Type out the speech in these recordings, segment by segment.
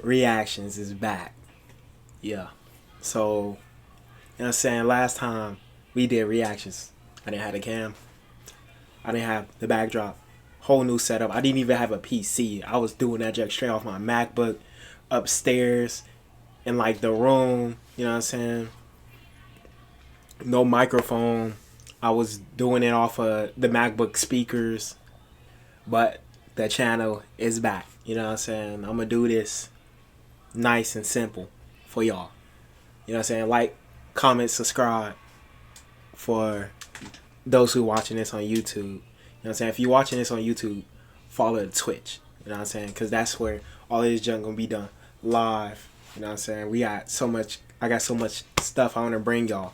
reactions is back. Yeah. So, you know what I'm saying? Last time we did reactions, I didn't have the cam. I didn't have the backdrop. Whole new setup. I didn't even have a PC. I was doing that just straight off my MacBook upstairs in like the room. You know what I'm saying? No microphone. I was doing it off of the MacBook speakers. But the channel is back. You know what I'm saying? I'm going to do this nice and simple for y'all. You know what I'm saying? Like, comment, subscribe for those who watching this on YouTube. You know what I'm saying? If you're watching this on YouTube, follow the Twitch. You know what I'm saying? Because that's where all this junk going to be done live. You know what I'm saying? We got so much. I got so much stuff I want to bring y'all.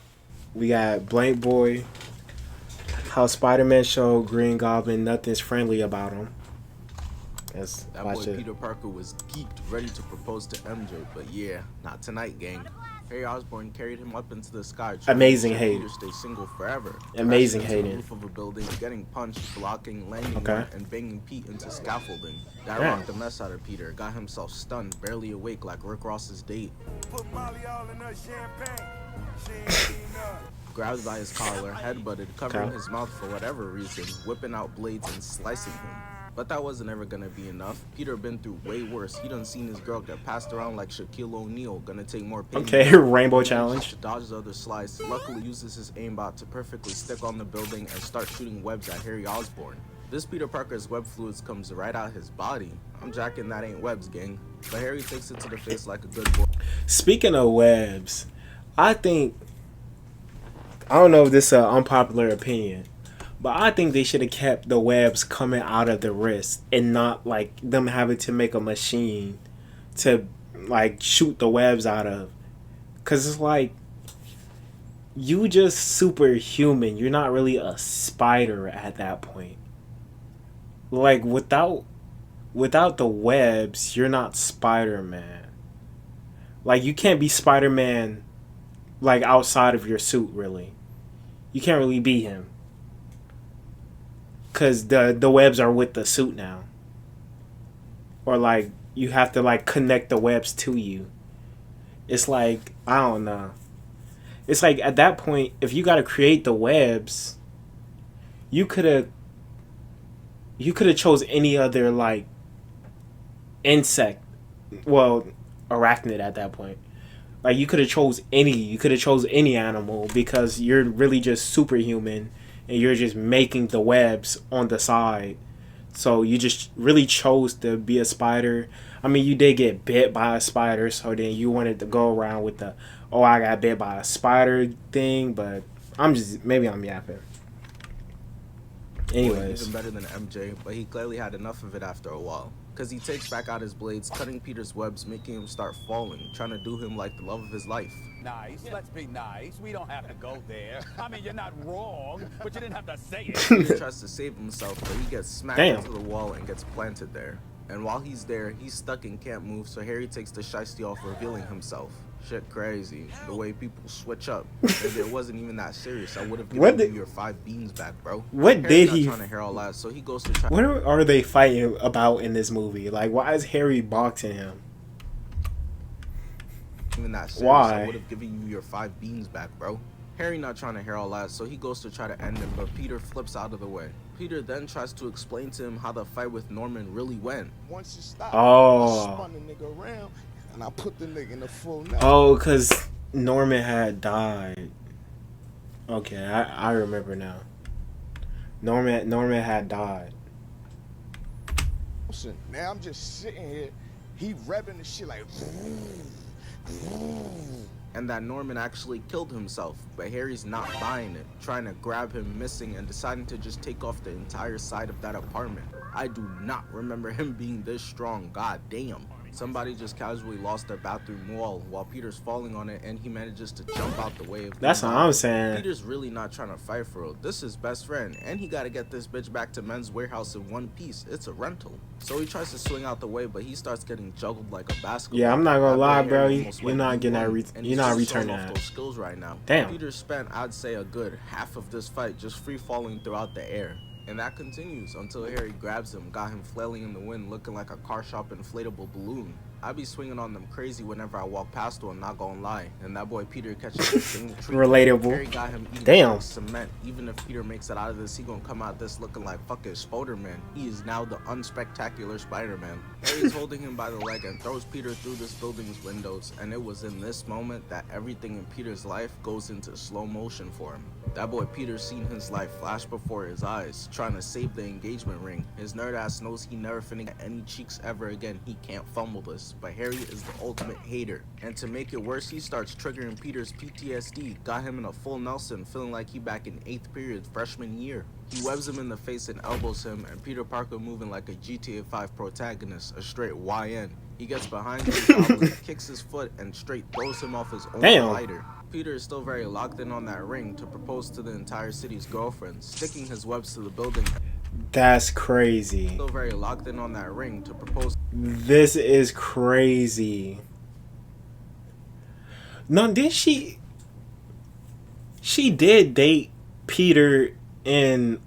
We got BlankBoy. How Spider-Man showed Green Goblin nothing's friendly about him. Let's that watch boy it. Peter Parker was geeked, ready to propose to MJ, but yeah, not tonight, gang. Harry Osborn carried him up into the sky. Amazing hating. hating. Peter stay single forever. Amazing Crashing into the hating. roof of a building, getting punched, blocking, landing Okay. one, and banging Pete into scaffolding. That Damn. rocked the mess out of Peter. Got himself stunned, barely awake like Rick Ross's date. Put Molly all in her champagne. She ain't seen none. Grabbed by his collar, headbutted, covering his mouth for whatever reason, whipping out blades and slicing him. But that wasn't ever gonna be enough. Peter been through way worse. He done seen his girl get passed around like Shaquille O'Neal. Gonna take more pain. Okay, Rainbow Challenge. To dodge the other slice. Luckily uses his aimbot to perfectly stick on the building and start shooting webs at Harry Osborn. This Peter Parker's web fluids comes right out his body. I'm jacking that ain't webs, gang. But Harry takes it to the face like a good boy. Speaking of webs, I think, I don't know if this is an unpopular opinion, but I think they should have kept the webs coming out of the wrist and not like them having to make a machine to like shoot the webs out of. Cause it's like, you just superhuman. You're not really a spider at that point. Like without the webs, you're not Spider-Man. Like you can't be Spider-Man like outside of your suit, really. You can't really be him. Cause the webs are with the suit now. Or like you have to like connect the webs to you. It's like, I don't know. It's like at that point, if you gotta create the webs, you could have chose any other like insect. Well, arachnid at that point. Like you could have chose any animal because you're really just superhuman and you're just making the webs on the side. So you just really chose to be a spider. I mean, you did get bit by a spider, so then you wanted to go around with the, oh, I got bit by a spider thing, but maybe I'm yapping. Anyways. Even better than MJ, but he clearly had enough of it after a while. Cause he takes back out his blades, cutting Peter's webs, making him start falling, trying to do him like the love of his life. Nice, let's be nice. We don't have to go there. I mean, you're not wrong, but you didn't have to say it. Peter tries to save himself, but he gets smacked into the wall and gets planted there. And while he's there, he's stuck and can't move, so Harry takes the shiesty off, revealing himself. Shit crazy. The way people switch up. If it wasn't even that serious, I would have given you your 5 beans back, bro. What Harry's did not he... trying to hear all that, so he goes to try... What are they fighting about in this movie? Like, why is Harry boxing him? Even that serious, why? I would have given you your 5 beans back, bro. Harry not trying to hear all that, so he goes to try to end him, but Peter flips out of the way. Peter then tries to explain to him how the fight with Norman really went. Once you stop, I spun the nigga around and I put the nigga in the full net. Oh, because Norman had died. Okay, I remember now. Norman had died. Listen, now I'm just sitting here, he revving the shit like... And that Norman actually killed himself, but Harry's not buying it, trying to grab him missing and deciding to just take off the entire side of that apartment. I do not remember him being this strong, god damn. Somebody just casually lost their bathroom wall while Peter's falling on it and he manages to jump out the way of That's what I'm saying. Peter's really not trying to fight for real. This is his best friend and he gotta get this bitch back to Men's Warehouse in one piece. It's a rental. So he tries to swing out the way, but he starts getting juggled like a basketball. Yeah, I'm not gonna lie, bro. You're not getting that. You're not returning that. Those skills right now. Damn. Peter spent, I'd say, a good half of this fight just free falling throughout the air. And that continues until Harry grabs him, got him flailing in the wind looking like a car shop inflatable balloon. I be swinging on them crazy whenever I walk past one, not gonna lie. And that boy Peter catches the same treat. Relatable. Harry got him eating Damn. cement. Even if Peter makes it out of this, he gonna come out this looking like fucking Spider-Man. He is now the unspectacular Spider-Man. Harry's holding him by the leg and throws Peter through this building's windows. And it was in this moment that everything in Peter's life goes into slow motion for him. That boy Peter seen his life flash before his eyes, trying to save the engagement ring. His nerd ass knows he never finna get any cheeks ever again. He can't fumble this, but Harry is the ultimate hater. And to make it worse, he starts triggering Peter's PTSD, got him in a full Nelson, feeling like he back in 8th period freshman year. He webs him in the face and elbows him, and Peter Parker moving like a GTA 5 protagonist, a straight YN. He gets behind the goblin, kicks his foot, and straight throws him off his own glider. Peter is still very locked in on that ring to propose to the entire city's girlfriend, sticking his webs to the building. That's crazy. Still very locked in on that ring to propose. This is crazy. No, did she did date Peter and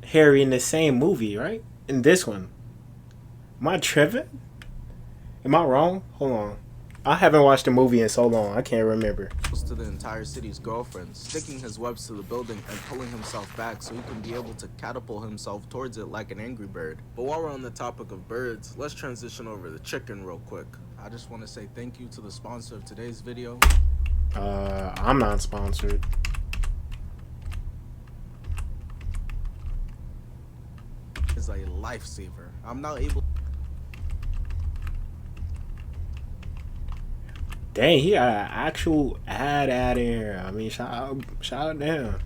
Harry in the same movie, right? In this one. Am I tripping? Am I wrong? Hold on. I haven't watched the movie in so long. I can't remember. To the entire city's girlfriend, sticking his webs to the building and pulling himself back so he can be able to catapult himself towards it like an angry bird. But while we're on the topic of birds, let's transition over to chicken real quick. I just want to say thank you to the sponsor of today's video. I'm not sponsored. Is a lifesaver. I'm now able. Dang, he got an actual ad here. I mean, shout out to him.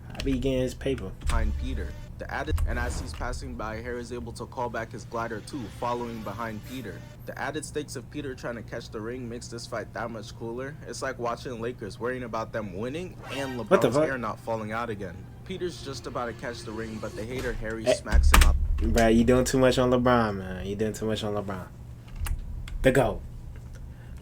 I be getting his paper. Behind Peter. The added, and as he's passing by, Harry is able to call back his glider too, following behind Peter. The added stakes of Peter trying to catch the ring makes this fight that much cooler. It's like watching Lakers worrying about them winning and LeBron's hair not falling out again. Peter's just about to catch the ring, but the hater Harry smacks him up. Bruh, you doing too much on LeBron, man. You doing too much on LeBron. The GOAT.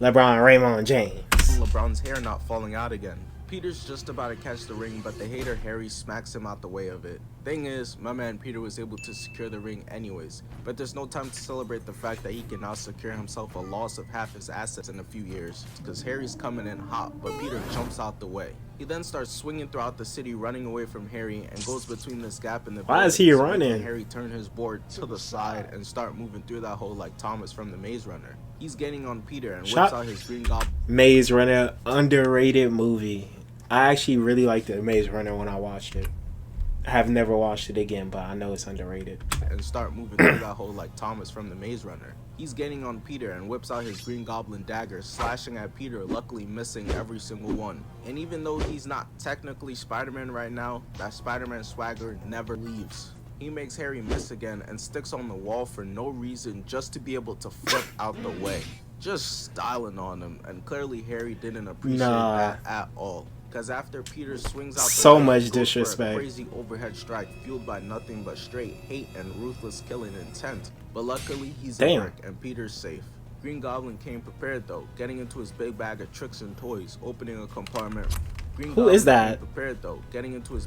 LeBron Raymond James. LeBron's hair not falling out again. Peter's just about to catch the ring, but the hater Harry smacks him out the way of it. Thing is, my man Peter was able to secure the ring anyways, but there's no time to celebrate the fact that he can now secure himself a loss of half his assets in a few years, because Harry's coming in hot, but Peter jumps out the way. He then starts swinging throughout the city, running away from Harry, and goes between this gap in the Why is he running? Harry turn his board to the side and start moving through that hole like Thomas from the Maze Runner. He's gaining on Peter and whips out his green goblin. Maze Runner, underrated movie. I actually really liked the Maze Runner when I watched it. I have never watched it again, but I know it's underrated. And start moving through that hole like Thomas from the Maze Runner. He's gaining on Peter and whips out his green goblin dagger, slashing at Peter, luckily missing every single one. And even though he's not technically Spider-Man right now, that Spider-Man swagger never leaves. He makes Harry miss again and sticks on the wall for no reason, just to be able to flip out the way. Just styling on him, and clearly Harry didn't appreciate that at all. Because after Peter swings out the way, much he goes disrespect. for a crazy overhead strike fueled by nothing but straight hate and ruthless killing intent. But luckily he's at work and Peter's safe. Green Goblin came prepared though, getting into his big bag of tricks and toys, opening a compartment. Who is that? Prepared though, getting into his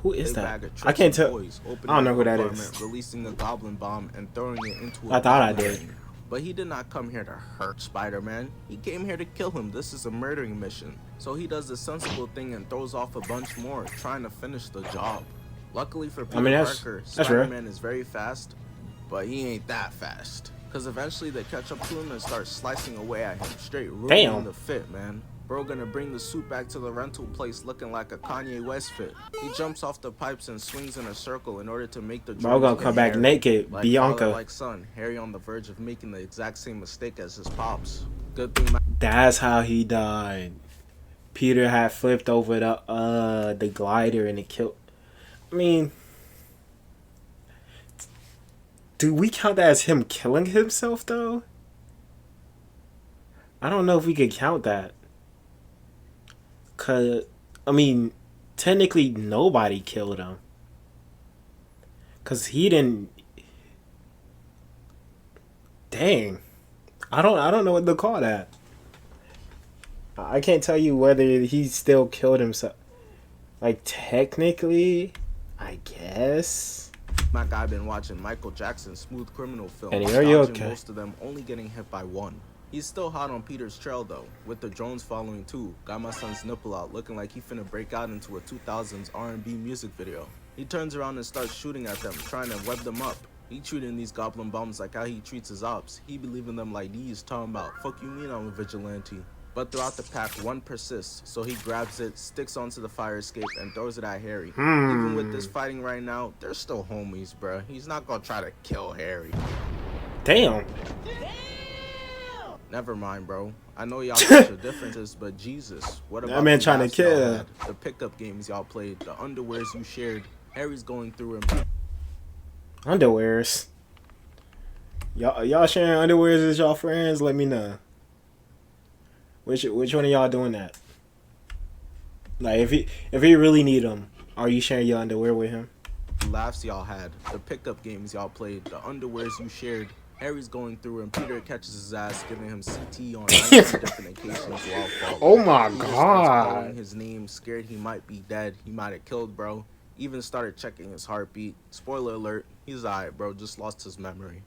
Who is that? I can't tell. I don't know who that is. Releasing a goblin bomb and throwing it into a I thought I did. But he did not come here to hurt Spider-Man. He came here to kill him. This is a murdering mission. So he does the sensible thing and throws off a bunch more, trying to finish the job. Luckily for Peter Parker, Spider-Man is very fast, but he ain't that fast. Because eventually they catch up to him and start slicing away at him, straight ruining the fit, man. Bro gonna bring the suit back to the rental place looking like a Kanye West fit. He jumps off the pipes and swings in a circle in order to make the Bro gonna come back naked, like Bianca. Like son, Harry on the verge of making the exact same mistake as his pops. Good thing that's how he died. Peter had flipped over the glider and it killed. I mean, do we count that as him killing himself though? I don't know if we could count that. Cause I mean, technically nobody killed him. Cause he didn't. Dang, I don't know what to call that. I can't tell you whether he still killed himself. Like technically, I guess. My guy been watching Michael Jackson's Smooth Criminal film, Eddie, are you dodging okay? most of them only getting hit by one. He's still hot on Peter's trail though, with the drones following too. Got my son's nipple out, looking like he finna break out into a 2000s R&B music video. He turns around and starts shooting at them, trying to web them up. He treating these goblin bums like how he treats his ops. He be leaving them like these, talking about, fuck you mean I'm a vigilante. But throughout the pack, one persists, so he grabs it, sticks onto the fire escape, and throws it at Harry. Even with this fighting right now, they're still homies, bruh. He's not gonna try to kill Harry. Damn. Never mind, bro. I know y'all got your differences, but Jesus, what about That man the trying to laughs y'all kill. had, the pickup games y'all played, the underwears you shared? Harry's going through him. Underwears. Y'all sharing underwears as y'all friends? Let me know. Which one of y'all doing that? Like if he really need them, are you sharing your underwear with him? Laughs y'all had, the pickup games y'all played, the underwears you shared. Harry's going through and Peter catches his ass, giving him CT on 19 different occasions while falling. Oh my Peter starts god. calling his name, scared he might be dead. He might have killed bro. Even started checking his heartbeat. Spoiler alert, he's alright, bro. Just lost his memory.